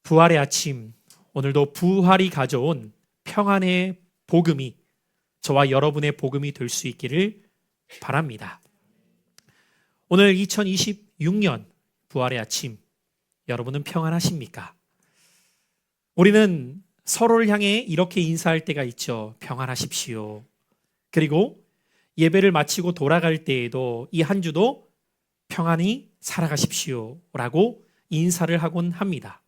부활의 아침, 오늘도 부활이 가져온 평안의 복음이 저와 여러분의 복음이 될 수 있기를 바랍니다. 오늘 2026년 부활의 아침, 여러분은 평안하십니까? 우리는 서로를 향해 이렇게 인사할 때가 있죠. 평안하십시오. 그리고 예배를 마치고 돌아갈 때에도 이 한 주도 평안히 살아가십시오 라고 인사를 하곤 합니다.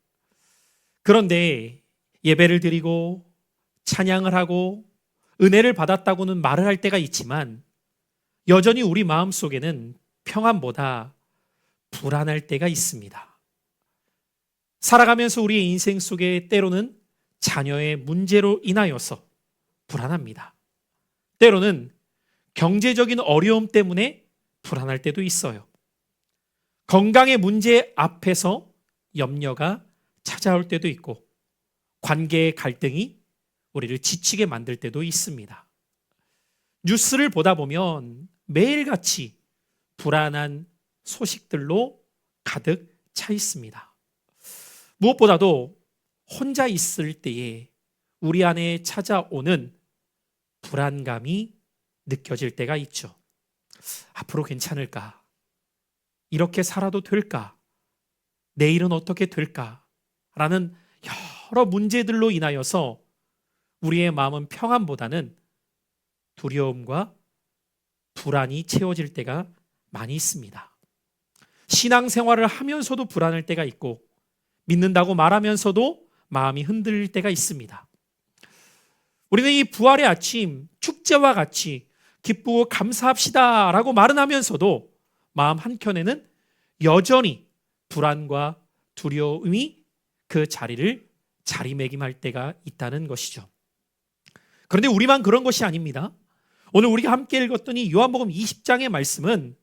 그런데 예배를 드리고 찬양을 하고 은혜를 받았다고는 말을 할 때가 있지만 여전히 우리 마음속에는 평안보다 불안할 때가 있습니다. 살아가면서 우리의 인생 속에 때로는 자녀의 문제로 인하여서 불안합니다. 때로는 경제적인 어려움 때문에 불안할 때도 있어요. 건강의 문제 앞에서 염려가 찾아올 때도 있고 관계의 갈등이 우리를 지치게 만들 때도 있습니다. 뉴스를 보다 보면 매일같이 불안한 소식들로 가득 차 있습니다. 무엇보다도 혼자 있을 때에 우리 안에 찾아오는 불안감이 느껴질 때가 있죠. 앞으로 괜찮을까? 이렇게 살아도 될까? 내일은 어떻게 될까? 라는 여러 문제들로 인하여서 우리의 마음은 평안보다는 두려움과 불안이 채워질 때가 많이 있습니다. 신앙생활을 하면서도 불안할 때가 있고 믿는다고 말하면서도 마음이 흔들릴 때가 있습니다. 우리는 이 부활의 아침 축제와 같이 기쁘고 감사합시다 라고 말은 하면서도 마음 한켠에는 여전히 불안과 두려움이 그 자리를 자리매김할 때가 있다는 것이죠. 그런데 우리만 그런 것이 아닙니다. 오늘 우리가 함께 읽었던 이 요한복음 20장의 말씀은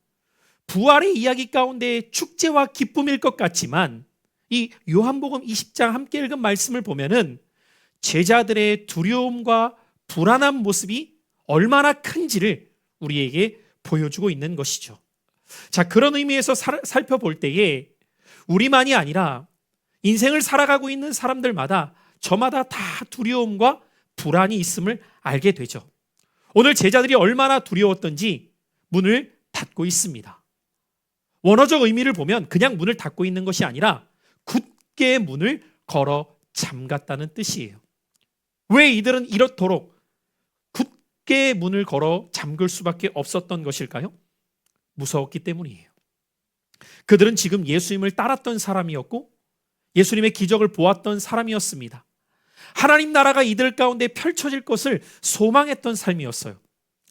부활의 이야기 가운데 축제와 기쁨일 것 같지만 이 요한복음 20장 함께 읽은 말씀을 보면은 제자들의 두려움과 불안한 모습이 얼마나 큰지를 우리에게 보여주고 있는 것이죠. 자, 그런 의미에서 살펴볼 때에 우리만이 아니라 인생을 살아가고 있는 사람들마다 저마다 다 두려움과 불안이 있음을 알게 되죠. 오늘 제자들이 얼마나 두려웠던지 문을 닫고 있습니다. 원어적 의미를 보면 그냥 문을 닫고 있는 것이 아니라 굳게 문을 걸어 잠갔다는 뜻이에요. 왜 이들은 이렇도록 굳게 문을 걸어 잠글 수밖에 없었던 것일까요? 무서웠기 때문이에요. 그들은 지금 예수님을 따랐던 사람이었고 예수님의 기적을 보았던 사람이었습니다. 하나님 나라가 이들 가운데 펼쳐질 것을 소망했던 삶이었어요.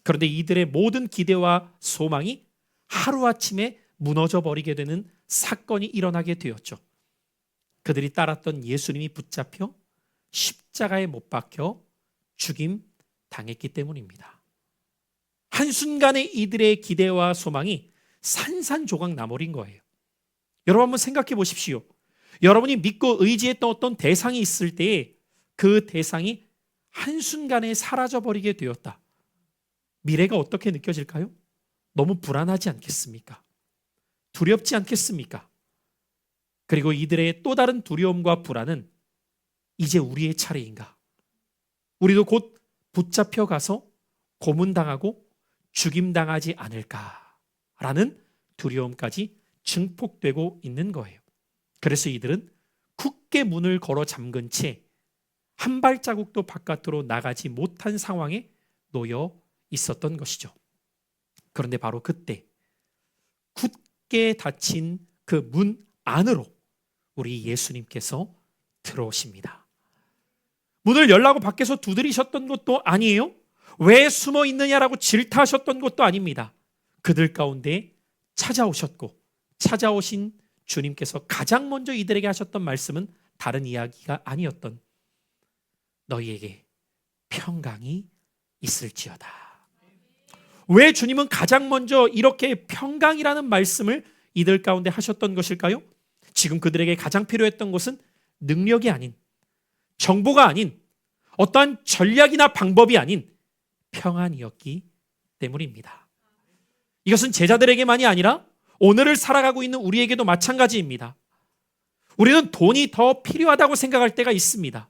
그런데 이들의 모든 기대와 소망이 하루아침에 무너져 버리게 되는 사건이 일어나게 되었죠. 그들이 따랐던 예수님이 붙잡혀 십자가에 못 박혀 죽임 당했기 때문입니다. 한순간에 이들의 기대와 소망이 산산조각 나버린 거예요. 여러분 한번 생각해 보십시오. 여러분이 믿고 의지했던 어떤 대상이 있을 때에 그 대상이 한순간에 사라져버리게 되었다. 미래가 어떻게 느껴질까요? 너무 불안하지 않겠습니까? 두렵지 않겠습니까? 그리고 이들의 또 다른 두려움과 불안은 이제 우리의 차례인가? 우리도 곧 붙잡혀 가서 고문당하고 죽임당하지 않을까라는 두려움까지 증폭되고 있는 거예요. 그래서 이들은 굳게 문을 걸어 잠근 채 한 발자국도 바깥으로 나가지 못한 상황에 놓여 있었던 것이죠. 그런데 바로 그때 굳게 닫힌 그 문 안으로 우리 예수님께서 들어오십니다. 문을 열라고 밖에서 두드리셨던 것도 아니에요. 왜 숨어 있느냐라고 질타하셨던 것도 아닙니다. 그들 가운데 찾아오셨고 찾아오신 주님께서 가장 먼저 이들에게 하셨던 말씀은 다른 이야기가 아니었던 너희에게 평강이 있을지어다. 왜 주님은 가장 먼저 이렇게 평강이라는 말씀을 이들 가운데 하셨던 것일까요? 지금 그들에게 가장 필요했던 것은 능력이 아닌, 정보가 아닌, 어떠한 전략이나 방법이 아닌 평안이었기 때문입니다. 이것은 제자들에게만이 아니라 오늘을 살아가고 있는 우리에게도 마찬가지입니다. 우리는 돈이 더 필요하다고 생각할 때가 있습니다.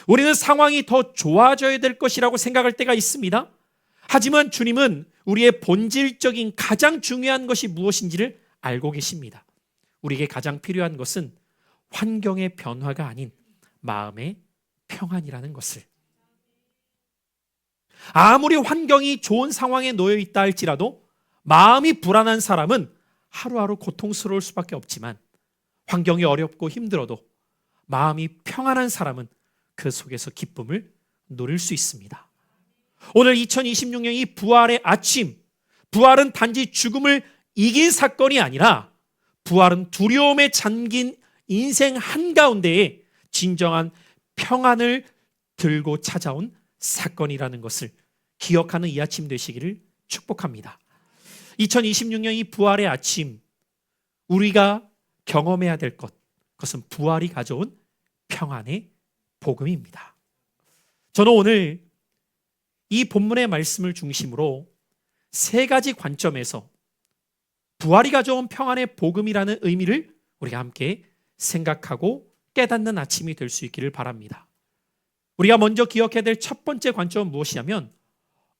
우리는 상황이 더 좋아져야 될 것이라고 생각할 때가 있습니다. 하지만 주님은 우리의 본질적인 가장 중요한 것이 무엇인지를 알고 계십니다. 우리에게 가장 필요한 것은 환경의 변화가 아닌 마음의 평안이라는 것을. 아무리 환경이 좋은 상황에 놓여 있다 할지라도 마음이 불안한 사람은 하루하루 고통스러울 수밖에 없지만, 환경이 어렵고 힘들어도 마음이 평안한 사람은 그 속에서 기쁨을 누릴 수 있습니다. 오늘 2026년 이 부활의 아침, 부활은 단지 죽음을 이긴 사건이 아니라 부활은 두려움에 잠긴 인생 한가운데에 진정한 평안을 들고 찾아온 사건이라는 것을 기억하는 이 아침 되시기를 축복합니다. 2026년 이 부활의 아침, 우리가 경험해야 될 것, 그것은 부활이 가져온 평안의 복음입니다. 저는 오늘 이 본문의 말씀을 중심으로 세 가지 관점에서 부활이 가져온 평안의 복음이라는 의미를 우리가 함께 생각하고 깨닫는 아침이 될 수 있기를 바랍니다. 우리가 먼저 기억해야 될 첫 번째 관점은 무엇이냐면,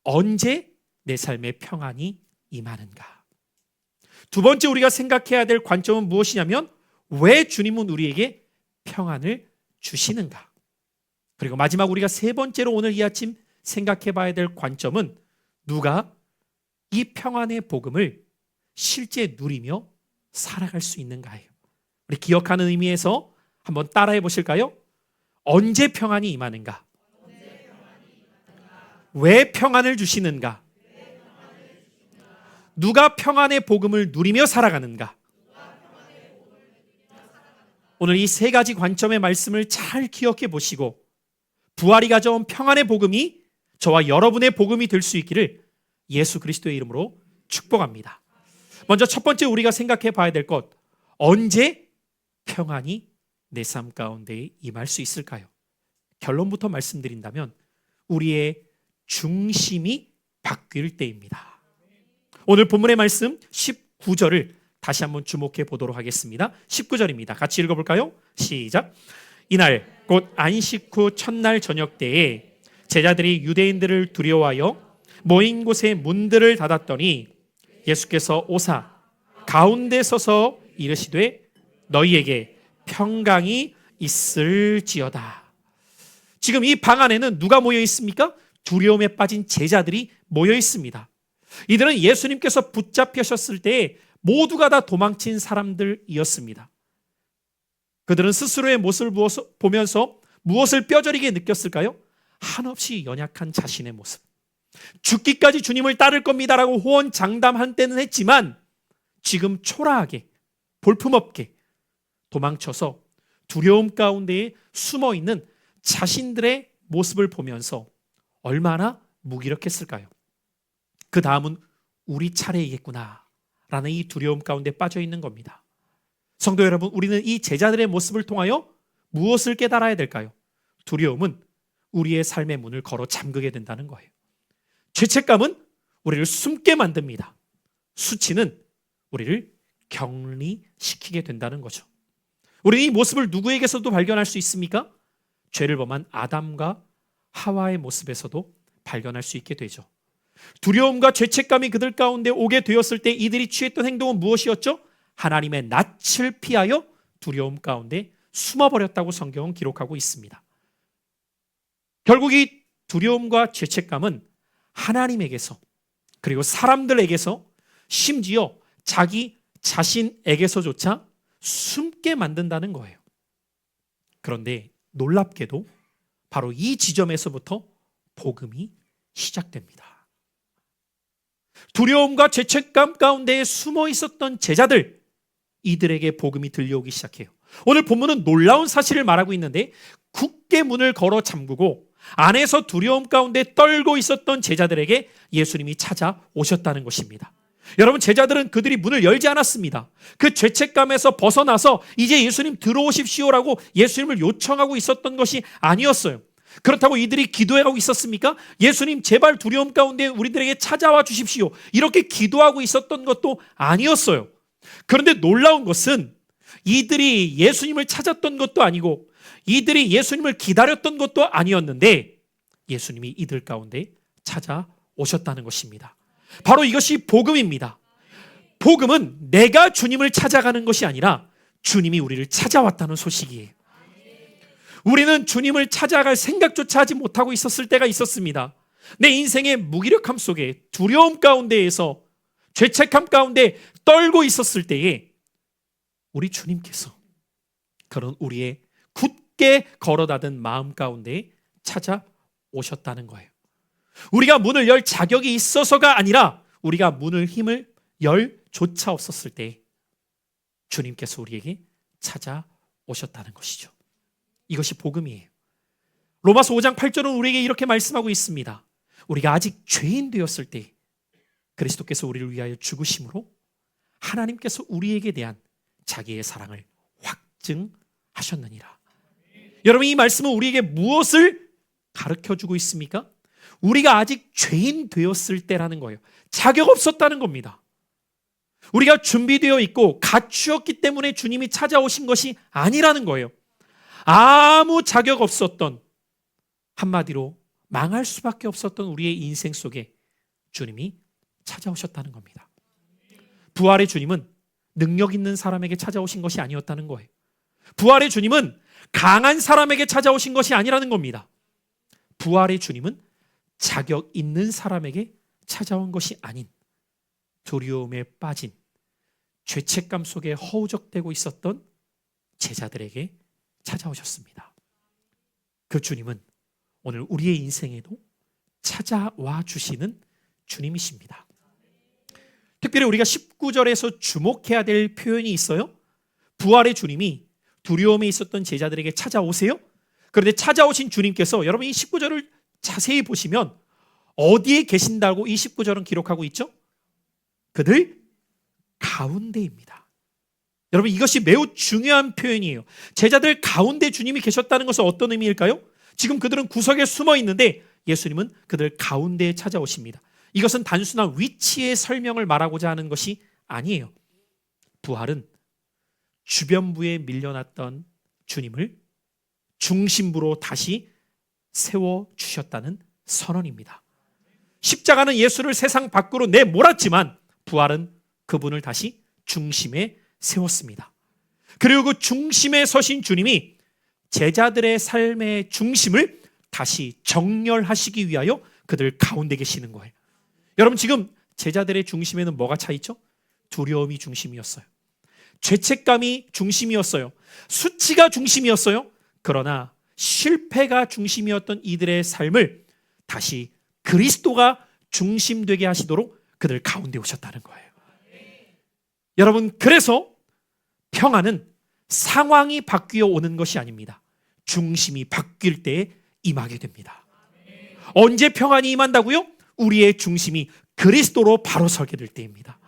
언제 내 삶에 평안이 임하는가. 두 번째 우리가 생각해야 될 관점은 무엇이냐면, 왜 주님은 우리에게 평안을 주시는가. 그리고 마지막 우리가 세 번째로 오늘 이 아침 생각해 봐야 될 관점은, 누가 이 평안의 복음을 실제 누리며 살아갈 수 있는가예요. 우리 기억하는 의미에서 한번 따라해 보실까요? 언제 평안이 임하는가? 왜 평안을 주시는가? 누가 평안의 복음을 누리며 살아가는가? 오늘 이 세 가지 관점의 말씀을 잘 기억해 보시고, 부활이 가져온 평안의 복음이 저와 여러분의 복음이 될 수 있기를 예수 그리스도의 이름으로 축복합니다. 먼저 첫 번째 우리가 생각해 봐야 될 것, 언제 평안이 내 삶 가운데 임할 수 있을까요? 결론부터 말씀드린다면, 우리의 중심이 바뀔 때입니다. 오늘 본문의 말씀 19절을 다시 한번 주목해 보도록 하겠습니다. 19절입니다. 같이 읽어볼까요? 시작. 이날 곧 안식 후 첫날 저녁 때에 제자들이 유대인들을 두려워하여 모인 곳에 문들을 닫았더니, 예수께서 오사 가운데 서서 이르시되 너희에게 평강이 있을지어다. 지금 이 방 안에는 누가 모여 있습니까? 두려움에 빠진 제자들이 모여 있습니다. 이들은 예수님께서 붙잡히셨을 때 모두가 다 도망친 사람들이었습니다. 그들은 스스로의 모습을 보면서 무엇을 뼈저리게 느꼈을까요? 한없이 연약한 자신의 모습. 죽기까지 주님을 따를 겁니다라고 호언장담한 때는 했지만, 지금 초라하게 볼품없게 도망쳐서 두려움 가운데에 숨어있는 자신들의 모습을 보면서 얼마나 무기력했을까요? 그 다음은 우리 차례이겠구나 라는 이 두려움 가운데 빠져 있는 겁니다. 성도 여러분, 우리는 이 제자들의 모습을 통하여 무엇을 깨달아야 될까요? 두려움은 우리의 삶의 문을 걸어 잠그게 된다는 거예요. 죄책감은 우리를 숨게 만듭니다. 수치는 우리를 격리시키게 된다는 거죠. 우리는 이 모습을 누구에게서도 발견할 수 있습니까? 죄를 범한 아담과 하와의 모습에서도 발견할 수 있게 되죠. 두려움과 죄책감이 그들 가운데 오게 되었을 때 이들이 취했던 행동은 무엇이었죠? 하나님의 낯을 피하여 두려움 가운데 숨어버렸다고 성경은 기록하고 있습니다. 결국 이 두려움과 죄책감은 하나님에게서, 그리고 사람들에게서, 심지어 자기 자신에게서조차 숨게 만든다는 거예요. 그런데 놀랍게도 바로 이 지점에서부터 복음이 시작됩니다. 두려움과 죄책감 가운데 숨어 있었던 제자들, 이들에게 복음이 들려오기 시작해요. 오늘 본문은 놀라운 사실을 말하고 있는데, 굳게 문을 걸어 잠그고 안에서 두려움 가운데 떨고 있었던 제자들에게 예수님이 찾아오셨다는 것입니다. 여러분, 제자들은 그들이 문을 열지 않았습니다. 그 죄책감에서 벗어나서 이제 예수님 들어오십시오라고 예수님을 요청하고 있었던 것이 아니었어요. 그렇다고 이들이 기도하고 있었습니까? 예수님 제발 두려움 가운데 우리들에게 찾아와 주십시오, 이렇게 기도하고 있었던 것도 아니었어요. 그런데 놀라운 것은 이들이 예수님을 찾았던 것도 아니고 이들이 예수님을 기다렸던 것도 아니었는데 예수님이 이들 가운데 찾아오셨다는 것입니다. 바로 이것이 복음입니다. 복음은 내가 주님을 찾아가는 것이 아니라 주님이 우리를 찾아왔다는 소식이에요. 우리는 주님을 찾아갈 생각조차 하지 못하고 있었을 때가 있었습니다. 내 인생의 무기력함 속에, 두려움 가운데에서, 죄책감 가운데 떨고 있었을 때에 우리 주님께서 그런 우리의 굳게 걸어다든 마음 가운데 찾아오셨다는 거예요. 우리가 문을 열 자격이 있어서가 아니라 우리가 문을 힘을 열 조차 없었을 때 주님께서 우리에게 찾아오셨다는 것이죠. 이것이 복음이에요. 로마서 5장 8절은 우리에게 이렇게 말씀하고 있습니다. 우리가 아직 죄인 되었을 때 그리스도께서 우리를 위하여 죽으심으로 하나님께서 우리에게 대한 자기의 사랑을 확증하셨느니라. 여러분, 이 말씀은 우리에게 무엇을 가르쳐주고 있습니까? 우리가 아직 죄인 되었을 때라는 거예요. 자격 없었다는 겁니다. 우리가 준비되어 있고 갖추었기 때문에 주님이 찾아오신 것이 아니라는 거예요. 아무 자격 없었던, 한마디로 망할 수밖에 없었던 우리의 인생 속에 주님이 찾아오셨다는 겁니다. 부활의 주님은 능력 있는 사람에게 찾아오신 것이 아니었다는 거예요. 부활의 주님은 강한 사람에게 찾아오신 것이 아니라는 겁니다. 부활의 주님은 자격 있는 사람에게 찾아온 것이 아닌 두려움에 빠진 죄책감 속에 허우적대고 있었던 제자들에게 찾아오셨습니다. 그 주님은 오늘 우리의 인생에도 찾아와 주시는 주님이십니다. 특별히 우리가 19절에서 주목해야 될 표현이 있어요. 부활의 주님이 두려움에 있었던 제자들에게 찾아오세요. 그런데 찾아오신 주님께서, 여러분 이 19절을 자세히 보시면 어디에 계신다고 이 19절은 기록하고 있죠? 그들 가운데입니다. 여러분, 이것이 매우 중요한 표현이에요. 제자들 가운데 주님이 계셨다는 것은 어떤 의미일까요? 지금 그들은 구석에 숨어 있는데 예수님은 그들 가운데에 찾아오십니다. 이것은 단순한 위치의 설명을 말하고자 하는 것이 아니에요. 부활은 주변부에 밀려났던 주님을 중심부로 다시 세워주셨다는 선언입니다. 십자가는 예수를 세상 밖으로 내몰았지만 부활은 그분을 다시 중심에 세웠습니다. 그리고 그 중심에 서신 주님이 제자들의 삶의 중심을 다시 정렬하시기 위하여 그들 가운데 계시는 거예요. 여러분, 지금 제자들의 중심에는 뭐가 차 있죠? 두려움이 중심이었어요. 죄책감이 중심이었어요. 수치가 중심이었어요. 그러나 실패가 중심이었던 이들의 삶을 다시 그리스도가 중심되게 하시도록 그들 가운데 오셨다는 거예요. 여러분, 그래서 평안은 상황이 바뀌어 오는 것이 아닙니다. 중심이 바뀔 때에 임하게 됩니다. 언제 평안이 임한다고요? 우리의 중심이 그리스도로 바로 서게 될 때입니다.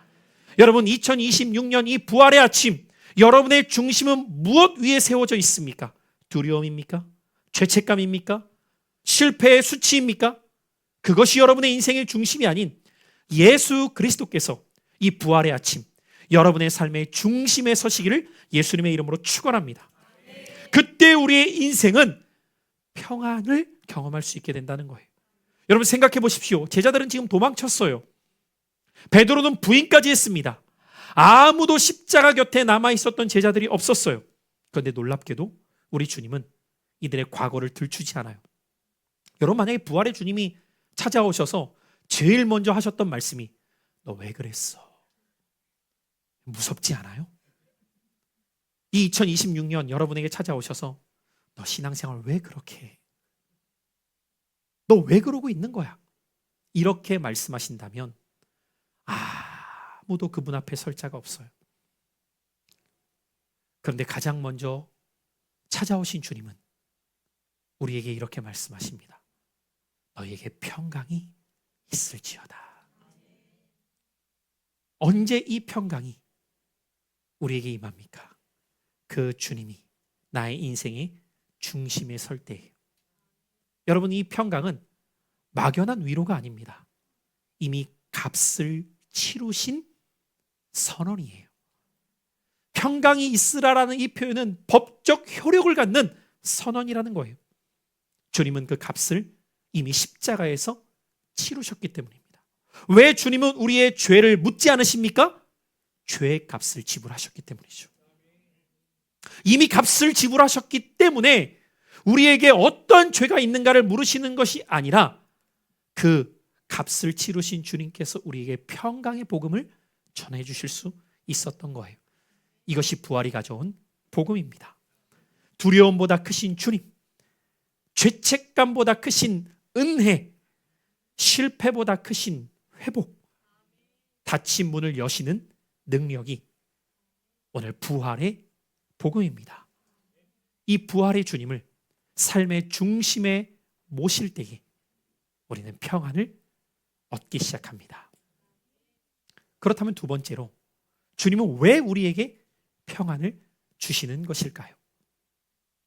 여러분, 2026년 이 부활의 아침, 여러분의 중심은 무엇 위에 세워져 있습니까? 두려움입니까? 죄책감입니까? 실패의 수치입니까? 그것이 여러분의 인생의 중심이 아닌 예수 그리스도께서 이 부활의 아침, 여러분의 삶의 중심에 서시기를 예수님의 이름으로 축원합니다. 그때 우리의 인생은 평안을 경험할 수 있게 된다는 거예요. 여러분, 생각해 보십시오. 제자들은 지금 도망쳤어요. 베드로는 부인까지 했습니다. 아무도 십자가 곁에 남아 있었던 제자들이 없었어요. 그런데 놀랍게도 우리 주님은 이들의 과거를 들추지 않아요. 여러분, 만약에 부활의 주님이 찾아오셔서 제일 먼저 하셨던 말씀이 너 왜 그랬어? 무섭지 않아요? 이 2026년 여러분에게 찾아오셔서 너 신앙생활 왜 그렇게 해? 너 왜 그러고 있는 거야? 이렇게 말씀하신다면 아무도 그분 앞에 설 자가 없어요. 그런데 가장 먼저 찾아오신 주님은 우리에게 이렇게 말씀하십니다. 너희에게 평강이 있을지어다. 언제 이 평강이 우리에게 임합니까? 그 주님이 나의 인생의 중심에 설 때예요. 여러분, 이 평강은 막연한 위로가 아닙니다. 이미 값을 치르신 선언이에요. 평강이 있으라라는 이 표현은 법적 효력을 갖는 선언이라는 거예요. 주님은 그 값을 이미 십자가에서 치르셨기 때문입니다. 왜 주님은 우리의 죄를 묻지 않으십니까? 죄의 값을 지불하셨기 때문이죠. 이미 값을 지불하셨기 때문에 우리에게 어떤 죄가 있는가를 물으시는 것이 아니라 그 값을 치르신 주님께서 우리에게 평강의 복음을 전해 주실 수 있었던 거예요. 이것이 부활이 가져온 복음입니다. 두려움보다 크신 주님, 죄책감보다 크신 은혜, 실패보다 크신 회복, 닫힌 문을 여시는 능력이 오늘 부활의 복음입니다. 이 부활의 주님을 삶의 중심에 모실 때에 우리는 평안을 얻기 시작합니다. 그렇다면 두 번째로 주님은 왜 우리에게 평안을 주시는 것일까요?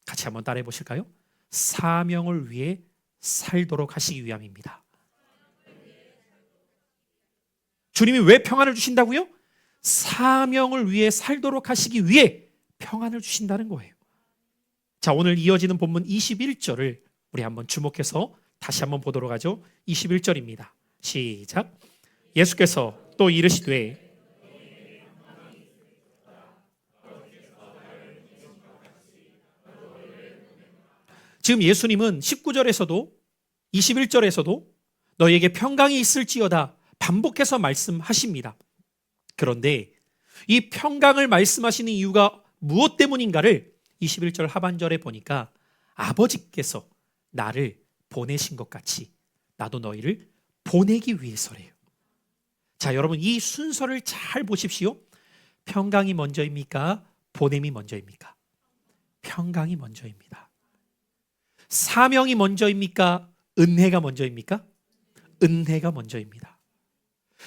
같이 한번 따라해 보실까요? 사명을 위해 살도록 하시기 위함입니다. 주님이 왜 평안을 주신다고요? 사명을 위해 살도록 하시기 위해 평안을 주신다는 거예요. 자, 오늘 이어지는 본문 21절을 우리 한번 주목해서 다시 한번 보도록 하죠. 21절입니다. 시작. 예수께서 또 이르시되 지금 예수님은 19절에서도 21절에서도 너희에게 평강이 있을지어다 반복해서 말씀하십니다. 그런데 이 평강을 말씀하시는 이유가 무엇 때문인가를 21절 하반절에 보니까 아버지께서 나를 보내신 것 같이 나도 너희를 보내기 위해서래요. 자, 여러분 이 순서를 잘 보십시오. 평강이 먼저입니까? 보냄이 먼저입니까? 평강이 먼저입니다. 사명이 먼저입니까? 은혜가 먼저입니까? 은혜가 먼저입니다.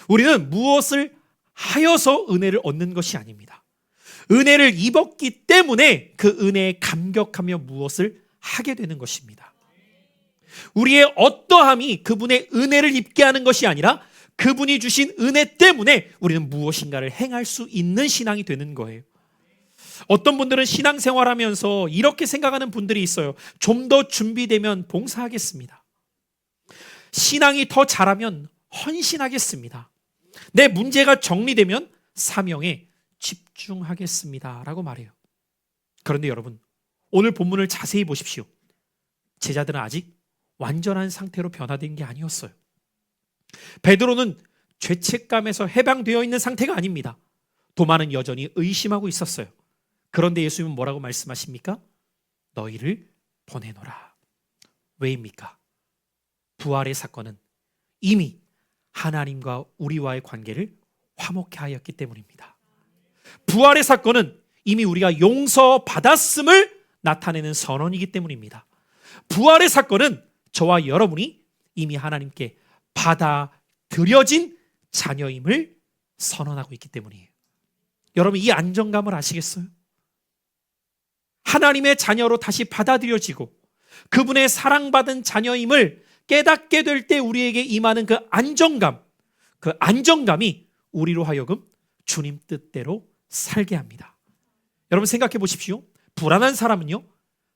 우리는 무엇을 하여서 은혜를 얻는 것이 아닙니다. 은혜를 입었기 때문에 그 은혜에 감격하며 무엇을 하게 되는 것입니다. 우리의 어떠함이 그분의 은혜를 입게 하는 것이 아니라 그분이 주신 은혜 때문에 우리는 무엇인가를 행할 수 있는 신앙이 되는 거예요. 어떤 분들은 신앙생활하면서 이렇게 생각하는 분들이 있어요. 좀 더 준비되면 봉사하겠습니다. 신앙이 더 자라면 헌신하겠습니다. 내 문제가 정리되면 사명에 집중하겠습니다 라고 말해요. 그런데 여러분 오늘 본문을 자세히 보십시오. 제자들은 아직 완전한 상태로 변화된 게 아니었어요. 베드로는 죄책감에서 해방되어 있는 상태가 아닙니다. 도마는 여전히 의심하고 있었어요. 그런데 예수님은 뭐라고 말씀하십니까? 너희를 보내노라. 왜입니까? 부활의 사건은 이미 하나님과 우리와의 관계를 화목케 하였기 때문입니다. 부활의 사건은 이미 우리가 용서받았음을 나타내는 선언이기 때문입니다. 부활의 사건은 저와 여러분이 이미 하나님께 받아들여진 자녀임을 선언하고 있기 때문이에요. 여러분 이 안정감을 아시겠어요? 하나님의 자녀로 다시 받아들여지고 그분의 사랑받은 자녀임을 깨닫게 될 때 우리에게 임하는 그 안정감이 우리로 하여금 주님 뜻대로 살게 합니다. 여러분 생각해 보십시오. 불안한 사람은요,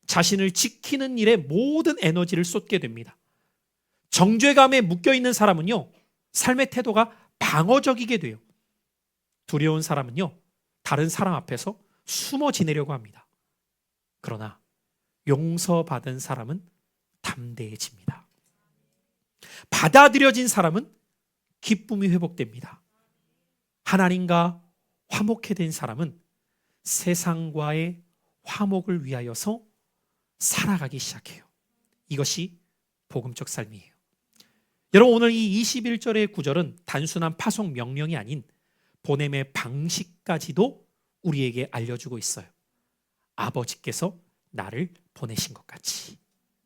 자신을 지키는 일에 모든 에너지를 쏟게 됩니다. 정죄감에 묶여있는 사람은요, 삶의 태도가 방어적이게 돼요. 두려운 사람은요, 다른 사람 앞에서 숨어 지내려고 합니다. 그러나 용서받은 사람은 담대해집니다. 받아들여진 사람은 기쁨이 회복됩니다. 하나님과 화목해 된 사람은 세상과의 화목을 위하여서 살아가기 시작해요. 이것이 복음적 삶이에요. 여러분 오늘 이 21절의 구절은 단순한 파송 명령이 아닌 보냄의 방식까지도 우리에게 알려주고 있어요. 아버지께서 나를 보내신 것 같이.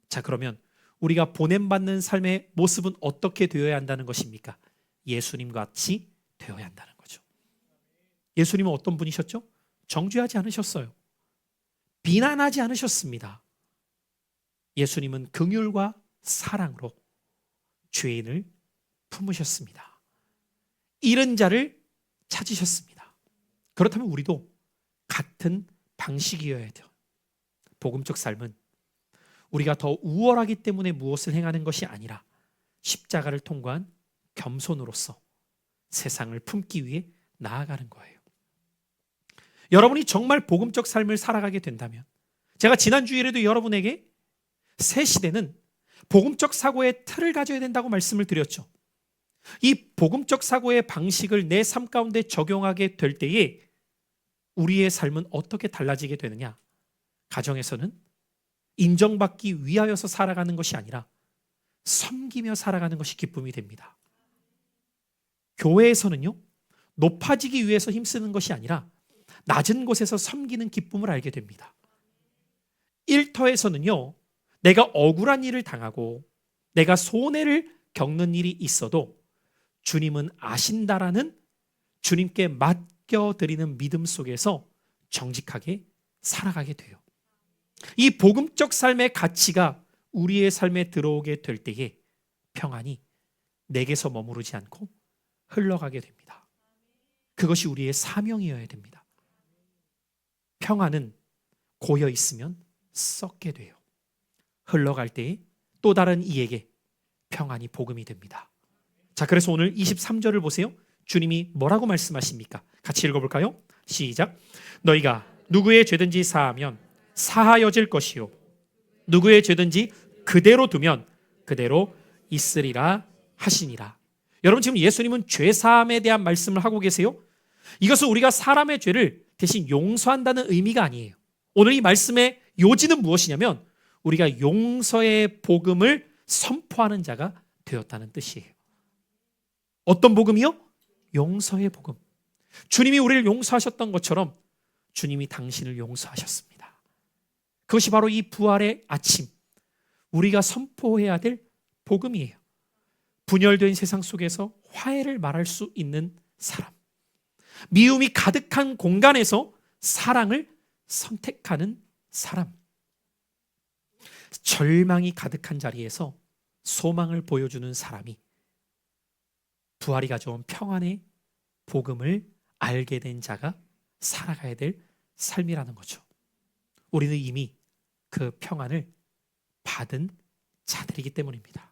자, 그러면 우리가 보냄받는 삶의 모습은 어떻게 되어야 한다는 것입니까? 예수님 같이 되어야 한다는 거죠. 예수님은 어떤 분이셨죠? 정죄하지 않으셨어요. 비난하지 않으셨습니다. 예수님은 긍휼과 사랑으로 죄인을 품으셨습니다. 잃은 자를 찾으셨습니다. 그렇다면 우리도 같은 방식이어야 돼요. 복음적 삶은 우리가 더 우월하기 때문에 무엇을 행하는 것이 아니라 십자가를 통과한 겸손으로서 세상을 품기 위해 나아가는 거예요. 여러분이 정말 복음적 삶을 살아가게 된다면, 제가 지난 주일에도 여러분에게 새 시대는 복음적 사고의 틀을 가져야 된다고 말씀을 드렸죠. 이 복음적 사고의 방식을 내 삶 가운데 적용하게 될 때에 우리의 삶은 어떻게 달라지게 되느냐? 가정에서는 인정받기 위하여서 살아가는 것이 아니라 섬기며 살아가는 것이 기쁨이 됩니다. 교회에서는요, 높아지기 위해서 힘쓰는 것이 아니라 낮은 곳에서 섬기는 기쁨을 알게 됩니다. 일터에서는요, 내가 억울한 일을 당하고 내가 손해를 겪는 일이 있어도 주님은 아신다라는 주님께 맡겨드리는 믿음 속에서 정직하게 살아가게 돼요. 이 복음적 삶의 가치가 우리의 삶에 들어오게 될 때에 평안이 내게서 머무르지 않고 흘러가게 됩니다. 그것이 우리의 사명이어야 됩니다. 평안은 고여 있으면 썩게 돼요. 흘러갈 때에 또 다른 이에게 평안이 복음이 됩니다. 자, 그래서 오늘 23절을 보세요. 주님이 뭐라고 말씀하십니까? 같이 읽어볼까요? 시작. 너희가 누구의 죄든지 사하면 사하여질 것이요 누구의 죄든지 그대로 두면 그대로 있으리라 하시니라. 여러분, 지금 예수님은 죄사함에 대한 말씀을 하고 계세요. 이것은 우리가 사람의 죄를 대신 용서한다는 의미가 아니에요. 오늘 이 말씀의 요지는 무엇이냐면 우리가 용서의 복음을 선포하는 자가 되었다는 뜻이에요. 어떤 복음이요? 용서의 복음. 주님이 우리를 용서하셨던 것처럼 주님이 당신을 용서하셨습니다. 그것이 바로 이 부활의 아침, 우리가 선포해야 될 복음이에요. 분열된 세상 속에서 화해를 말할 수 있는 사람, 미움이 가득한 공간에서 사랑을 선택하는 사람, 절망이 가득한 자리에서 소망을 보여주는 사람이 부활이 가져온 평안의 복음을 알게 된 자가 살아가야 될 삶이라는 거죠. 우리는 이미 그 평안을 받은 자들이기 때문입니다.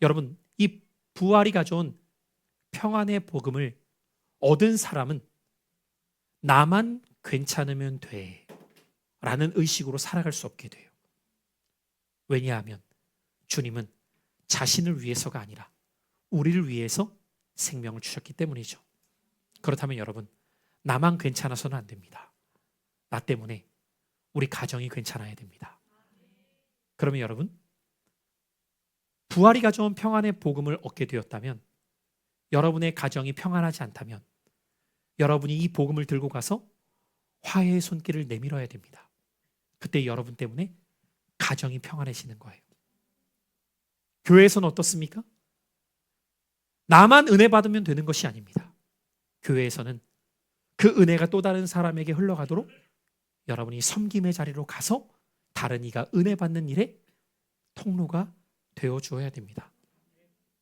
여러분, 이 부활이 가져온 평안의 복음을 얻은 사람은 나만 괜찮으면 돼 라는 의식으로 살아갈 수 없게 돼요. 왜냐하면 주님은 자신을 위해서가 아니라 우리를 위해서 생명을 주셨기 때문이죠. 그렇다면 여러분, 나만 괜찮아서는 안 됩니다. 나 때문에 우리 가정이 괜찮아야 됩니다. 그러면 여러분, 부활이 가져온 평안의 복음을 얻게 되었다면, 여러분의 가정이 평안하지 않다면 여러분이 이 복음을 들고 가서 화해의 손길을 내밀어야 됩니다. 그때 여러분 때문에 가정이 평안해지는 거예요. 교회에서는 어떻습니까? 나만 은혜 받으면 되는 것이 아닙니다. 교회에서는 그 은혜가 또 다른 사람에게 흘러가도록 여러분이 섬김의 자리로 가서 다른 이가 은혜 받는 일에 통로가 되어 주어야 됩니다.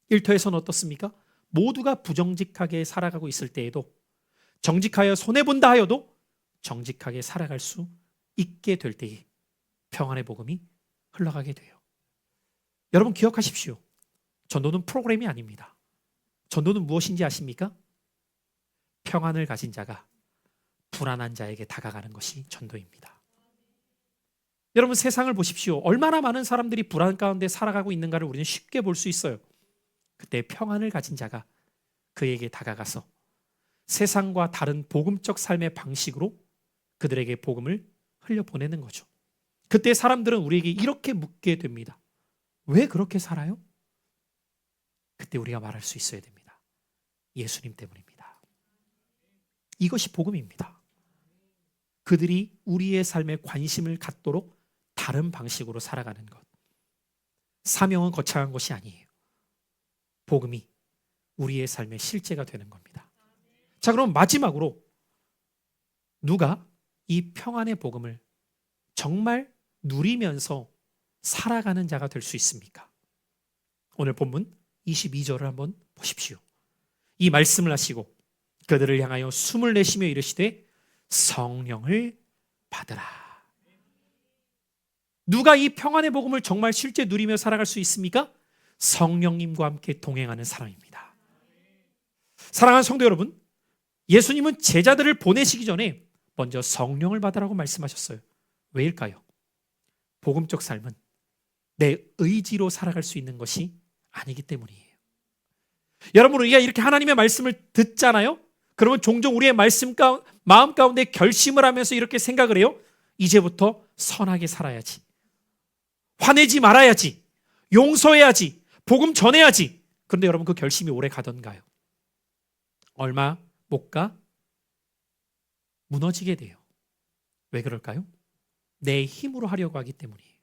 일터에서는 어떻습니까? 모두가 부정직하게 살아가고 있을 때에도 정직하여 손해본다 하여도 정직하게 살아갈 수 있게 될 때에 평안의 복음이 흘러가게 돼요. 여러분 기억하십시오. 전도는 프로그램이 아닙니다. 전도는 무엇인지 아십니까? 평안을 가진 자가 불안한 자에게 다가가는 것이 전도입니다. 여러분 세상을 보십시오. 얼마나 많은 사람들이 불안 가운데 살아가고 있는가를 우리는 쉽게 볼 수 있어요. 그때 평안을 가진 자가 그에게 다가가서 세상과 다른 복음적 삶의 방식으로 그들에게 복음을 흘려보내는 거죠. 그때 사람들은 우리에게 이렇게 묻게 됩니다. 왜 그렇게 살아요? 그때 우리가 말할 수 있어야 됩니다. 예수님 때문입니다. 이것이 복음입니다. 그들이 우리의 삶에 관심을 갖도록 다른 방식으로 살아가는 것. 사명은 거창한 것이 아니에요. 복음이 우리의 삶의 실제가 되는 겁니다. 자, 그럼 마지막으로 누가 이 평안의 복음을 정말 누리면서 살아가는 자가 될 수 있습니까? 오늘 본문 22절을 한번 보십시오. 이 말씀을 하시고 그들을 향하여 숨을 내쉬며 이르시되 성령을 받으라. 누가 이 평안의 복음을 정말 실제 누리며 살아갈 수 있습니까? 성령님과 함께 동행하는 사람입니다. 사랑하는 성도 여러분, 예수님은 제자들을 보내시기 전에 먼저 성령을 받으라고 말씀하셨어요. 왜일까요? 복음적 삶은 내 의지로 살아갈 수 있는 것이 아니기 때문이에요. 여러분, 우리가 이렇게 하나님의 말씀을 듣잖아요. 그러면 종종 우리의 마음 가운데 결심을 하면서 이렇게 생각을 해요. 이제부터 선하게 살아야지. 화내지 말아야지. 용서해야지. 복음 전해야지. 그런데 여러분, 그 결심이 오래 가던가요? 얼마 못 가 무너지게 돼요. 왜 그럴까요? 내 힘으로 하려고 하기 때문이에요.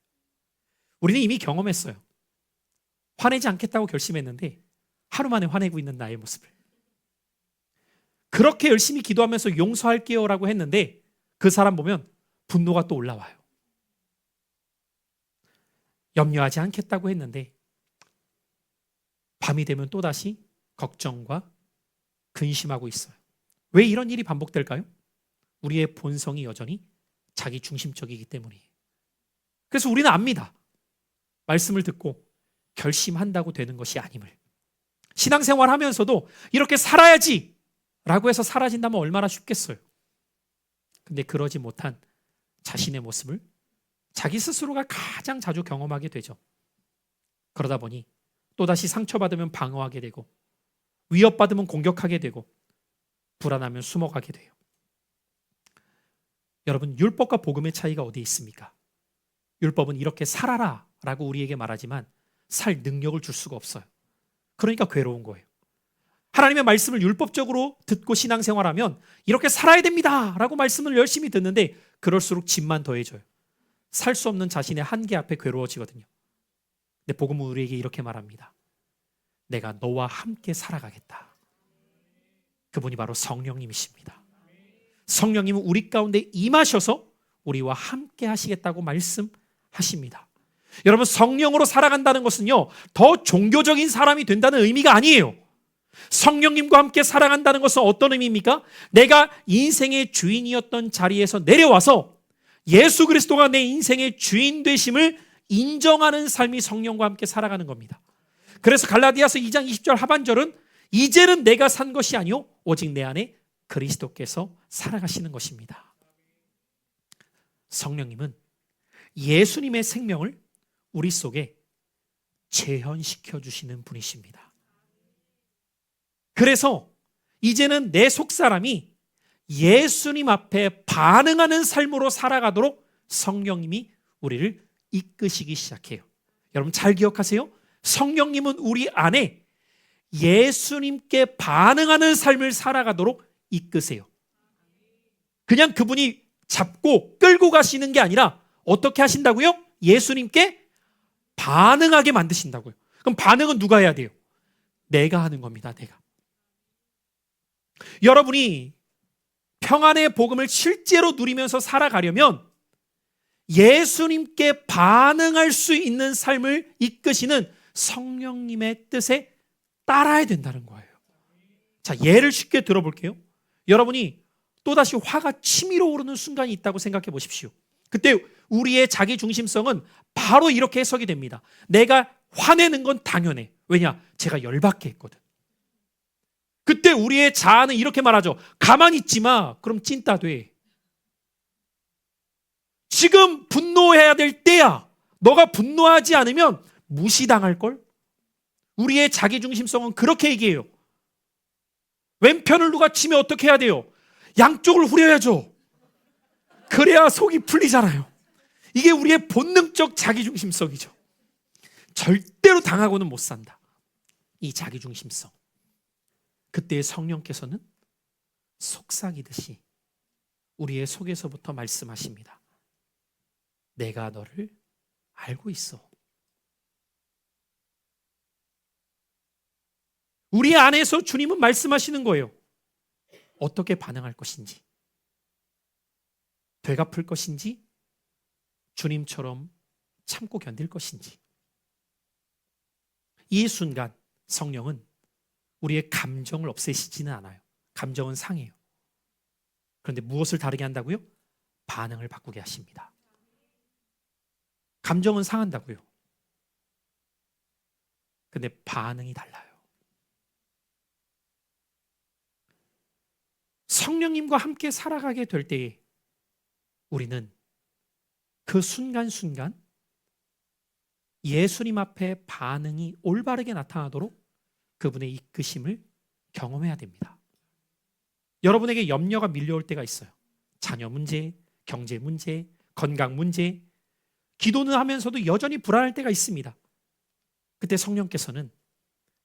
우리는 이미 경험했어요. 화내지 않겠다고 결심했는데 하루 만에 화내고 있는 나의 모습을. 그렇게 열심히 기도하면서 용서할게요 라고 했는데 그 사람 보면 분노가 또 올라와요. 염려하지 않겠다고 했는데 밤이 되면 또다시 걱정과 근심하고 있어요. 왜 이런 일이 반복될까요? 우리의 본성이 여전히 자기 중심적이기 때문이에요. 그래서 우리는 압니다. 말씀을 듣고 결심한다고 되는 것이 아님을. 신앙생활 하면서도 이렇게 살아야지 라고 해서 사라진다면 얼마나 쉽겠어요. 근데 그러지 못한 자신의 모습을 자기 스스로가 가장 자주 경험하게 되죠. 그러다 보니 또다시 상처받으면 방어하게 되고 위협받으면 공격하게 되고 불안하면 숨어가게 돼요. 여러분, 율법과 복음의 차이가 어디에 있습니까? 율법은 이렇게 살아라 라고 우리에게 말하지만 살 능력을 줄 수가 없어요. 그러니까 괴로운 거예요. 하나님의 말씀을 율법적으로 듣고 신앙생활하면 이렇게 살아야 됩니다 라고 말씀을 열심히 듣는데 그럴수록 짐만 더해져요. 살 수 없는 자신의 한계 앞에 괴로워지거든요. 근데 복음은 우리에게 이렇게 말합니다. 내가 너와 함께 살아가겠다. 그분이 바로 성령님이십니다. 성령님은 우리 가운데 임하셔서 우리와 함께 하시겠다고 말씀하십니다. 여러분, 성령으로 살아간다는 것은요, 더 종교적인 사람이 된다는 의미가 아니에요. 성령님과 함께 살아간다는 것은 어떤 의미입니까? 내가 인생의 주인이었던 자리에서 내려와서 예수 그리스도가 내 인생의 주인 되심을 인정하는 삶이 성령과 함께 살아가는 겁니다. 그래서 갈라디아서 2장 20절 하반절은 이제는 내가 산 것이 아니요 오직 내 안에 그리스도께서 살아가시는 것입니다. 성령님은 예수님의 생명을 우리 속에 재현시켜 주시는 분이십니다. 그래서 이제는 내 속사람이 예수님 앞에 반응하는 삶으로 살아가도록 성령님이 우리를 이끄시기 시작해요. 여러분 잘 기억하세요. 성령님은 우리 안에 예수님께 반응하는 삶을 살아가도록 이끄세요. 그냥 그분이 잡고 끌고 가시는 게 아니라 어떻게 하신다고요? 예수님께 반응하게 만드신다고요. 그럼 반응은 누가 해야 돼요? 내가 하는 겁니다. 내가. 여러분이 평안의 복음을 실제로 누리면서 살아가려면 예수님께 반응할 수 있는 삶을 이끄시는 성령님의 뜻에 따라야 된다는 거예요. 자, 예를 쉽게 들어볼게요. 여러분이 또다시 화가 치밀어 오르는 순간이 있다고 생각해 보십시오. 그때 우리의 자기 중심성은 바로 이렇게 해석이 됩니다. 내가 화내는 건 당연해. 왜냐? 제가 열받게 했거든. 그때 우리의 자아는 이렇게 말하죠. 가만히 있지 마. 그럼 찐따 돼. 지금 분노해야 될 때야. 너가 분노하지 않으면 무시당할걸? 우리의 자기중심성은 그렇게 얘기해요. 왼편을 누가 치면 어떻게 해야 돼요? 양쪽을 후려야죠. 그래야 속이 풀리잖아요. 이게 우리의 본능적 자기중심성이죠. 절대로 당하고는 못 산다. 이 자기중심성. 그때 성령께서는 속삭이듯이 우리의 속에서부터 말씀하십니다. 내가 너를 알고 있어. 우리 안에서 주님은 말씀하시는 거예요. 어떻게 반응할 것인지, 되갚을 것인지, 주님처럼 참고 견딜 것인지. 이 순간 성령은 우리의 감정을 없애시지는 않아요. 감정은 상해요. 그런데 무엇을 다르게 한다고요? 반응을 바꾸게 하십니다. 감정은 상한다고요. 근데 반응이 달라요. 성령님과 함께 살아가게 될 때에 우리는 그 순간순간 예수님 앞에 반응이 올바르게 나타나도록 그분의 이끄심을 경험해야 됩니다. 여러분에게 염려가 밀려올 때가 있어요. 자녀 문제, 경제 문제, 건강 문제, 기도는 하면서도 여전히 불안할 때가 있습니다. 그때 성령께서는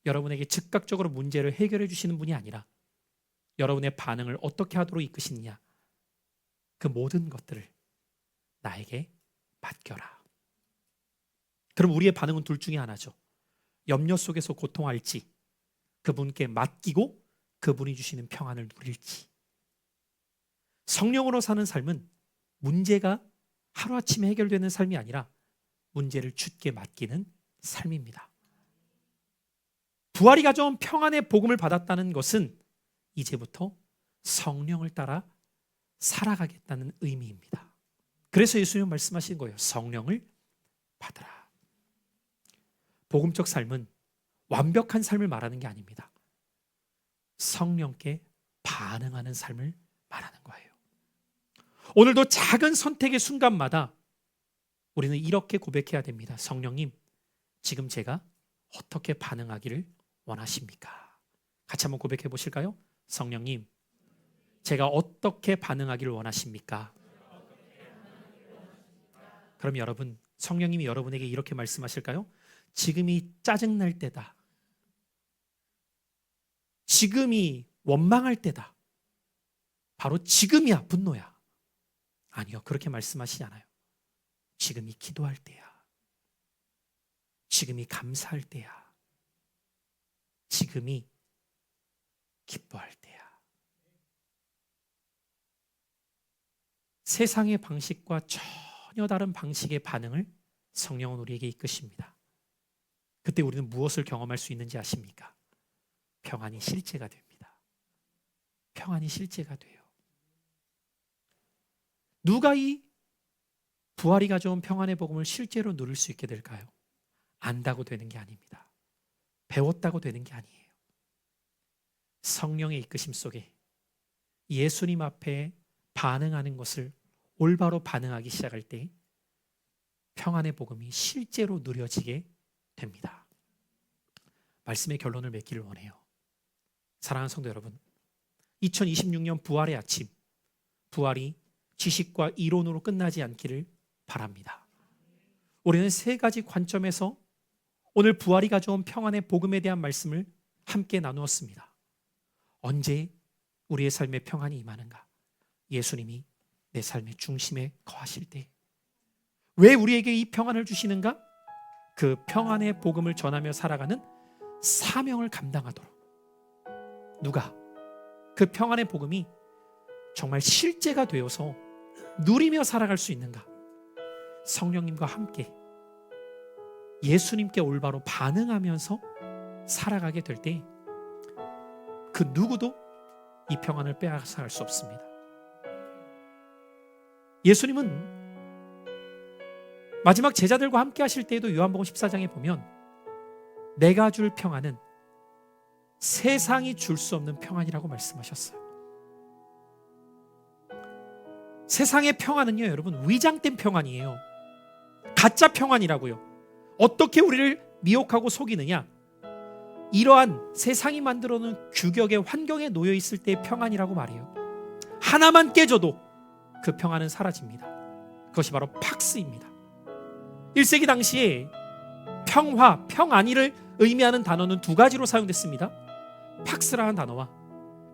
여러분에게 즉각적으로 문제를 해결해 주시는 분이 아니라 여러분의 반응을 어떻게 하도록 이끄시느냐, 그 모든 것들을 나에게 맡겨라. 그럼 우리의 반응은 둘 중에 하나죠. 염려 속에서 고통할지, 그분께 맡기고 그분이 주시는 평안을 누릴지. 성령으로 사는 삶은 문제가 하루아침에 해결되는 삶이 아니라 문제를 주께 맡기는 삶입니다. 부활이 가져온 평안의 복음을 받았다는 것은 이제부터 성령을 따라 살아가겠다는 의미입니다. 그래서 예수님은 말씀하신 거예요. 성령을 받으라. 복음적 삶은 완벽한 삶을 말하는 게 아닙니다. 성령께 반응하는 삶을 말하는 거예요. 오늘도 작은 선택의 순간마다 우리는 이렇게 고백해야 됩니다. 성령님, 지금 제가 어떻게 반응하기를 원하십니까? 같이 한번 고백해 보실까요? 성령님, 제가 어떻게 반응하기를 원하십니까? 그럼 여러분, 성령님이 여러분에게 이렇게 말씀하실까요? 지금이 짜증날 때다. 지금이 원망할 때다. 바로 지금이야, 분노야. 아니요, 그렇게 말씀하시지 않아요. 지금이 기도할 때야. 지금이 감사할 때야. 지금이 기뻐할 때야. 세상의 방식과 전혀 다른 방식의 반응을 성령은 우리에게 이끄십니다. 그때 우리는 무엇을 경험할 수 있는지 아십니까? 평안이 실제가 됩니다. 평안이 실제가 돼요. 누가 이 부활이 가져온 평안의 복음을 실제로 누릴 수 있게 될까요? 안다고 되는 게 아닙니다. 배웠다고 되는 게 아니에요. 성령의 이끄심 속에 예수님 앞에 반응하는 것을 올바로 반응하기 시작할 때 평안의 복음이 실제로 누려지게 됩니다. 말씀의 결론을 맺기를 원해요. 사랑하는 성도 여러분, 2026년 부활의 아침, 부활이 지식과 이론으로 끝나지 않기를 바랍니다. 우리는 세 가지 관점에서 오늘 부활이 가져온 평안의 복음에 대한 말씀을 함께 나누었습니다. 언제 우리의 삶에 평안이 임하는가? 예수님이 내 삶의 중심에 거하실 때. 왜 우리에게 이 평안을 주시는가? 그 평안의 복음을 전하며 살아가는 사명을 감당하도록. 누가 그 평안의 복음이 정말 실제가 되어서 누리며 살아갈 수 있는가? 성령님과 함께 예수님께 올바로 반응하면서 살아가게 될 때 그 누구도 이 평안을 빼앗아갈 수 없습니다. 예수님은 마지막 제자들과 함께 하실 때에도 요한복음 14장에 보면 내가 줄 평안은 세상이 줄 수 없는 평안이라고 말씀하셨어요. 세상의 평안은요, 여러분, 위장된 평안이에요. 가짜 평안이라고요. 어떻게 우리를 미혹하고 속이느냐? 이러한 세상이 만들어놓은 규격의 환경에 놓여 있을 때의 평안이라고 말해요. 하나만 깨져도 그 평안은 사라집니다. 그것이 바로 팍스입니다. 1세기 당시에 평화, 평안이를 의미하는 단어는 두 가지로 사용됐습니다. 팍스라는 단어와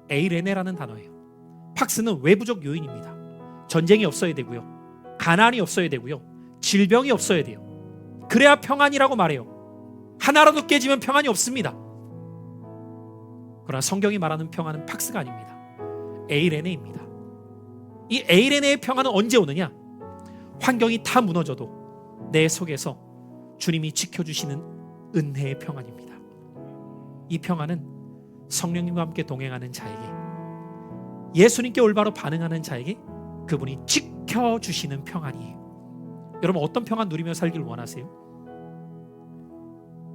에이레네라는 단어예요. 팍스는 외부적 요인입니다. 전쟁이 없어야 되고요. 가난이 없어야 되고요. 질병이 없어야 돼요. 그래야 평안이라고 말해요. 하나라도 깨지면 평안이 없습니다. 그러나 성경이 말하는 평안은 팍스가 아닙니다. 에이레네입니다. 이 에이레네의 평안은 언제 오느냐? 환경이 다 무너져도 내 속에서 주님이 지켜주시는 은혜의 평안입니다. 이 평안은 성령님과 함께 동행하는 자에게 예수님께 올바로 반응하는 자에게 그분이 지켜주시는 평안이에요. 여러분, 어떤 평안 누리며 살기를 원하세요?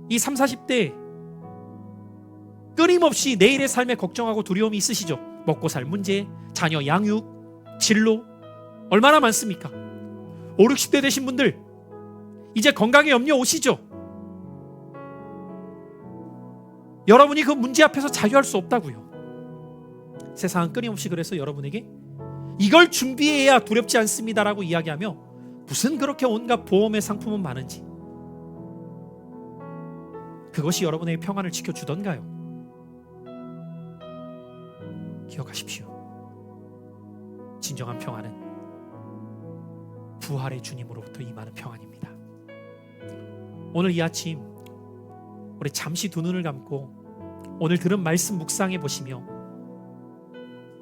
이 30, 40대 끊임없이 내일의 삶에 걱정하고 두려움이 있으시죠? 먹고 살 문제, 자녀 양육, 진로 얼마나 많습니까? 5, 60대 되신 분들 이제 건강에 염려 오시죠? 여러분이 그 문제 앞에서 자유할 수 없다고요. 세상은 끊임없이 그래서 여러분에게 이걸 준비해야 두렵지 않습니다라고 이야기하며 무슨 그렇게 온갖 보험의 상품은 많은지, 그것이 여러분의 평안을 지켜주던가요? 기억하십시오. 진정한 평안은 부활의 주님으로부터 임하는 평안입니다. 오늘 이 아침 우리 잠시 두 눈을 감고 오늘 들은 말씀 묵상해 보시며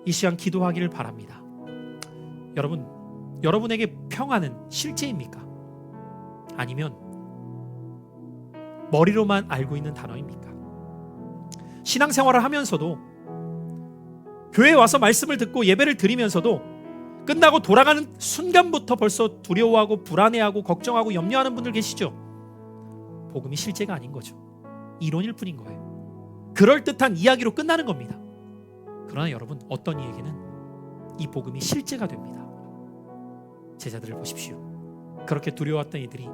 이 시간 기도하기를 바랍니다. 여러분에게 평안은 실제입니까? 아니면 머리로만 알고 있는 단어입니까? 신앙생활을 하면서도, 교회에 와서 말씀을 듣고 예배를 드리면서도 끝나고 돌아가는 순간부터 벌써 두려워하고 불안해하고 걱정하고 염려하는 분들 계시죠? 복음이 실제가 아닌 거죠. 이론일 뿐인 거예요. 그럴듯한 이야기로 끝나는 겁니다. 그러나 여러분, 어떤 이에게는 이 복음이 실제가 됩니다. 제자들을 보십시오. 그렇게 두려웠던 이들이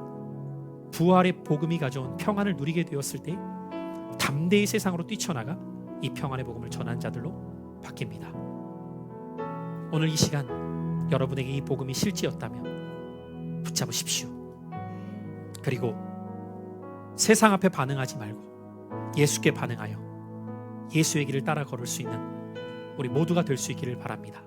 부활의 복음이 가져온 평안을 누리게 되었을 때 담대히 세상으로 뛰쳐나가 이 평안의 복음을 전한 자들로 바뀝니다. 오늘 이 시간 여러분에게 이 복음이 실제였다면 붙잡으십시오. 그리고 세상 앞에 반응하지 말고 예수께 반응하여 예수의 길을 따라 걸을 수 있는 우리 모두가 될 수 있기를 바랍니다.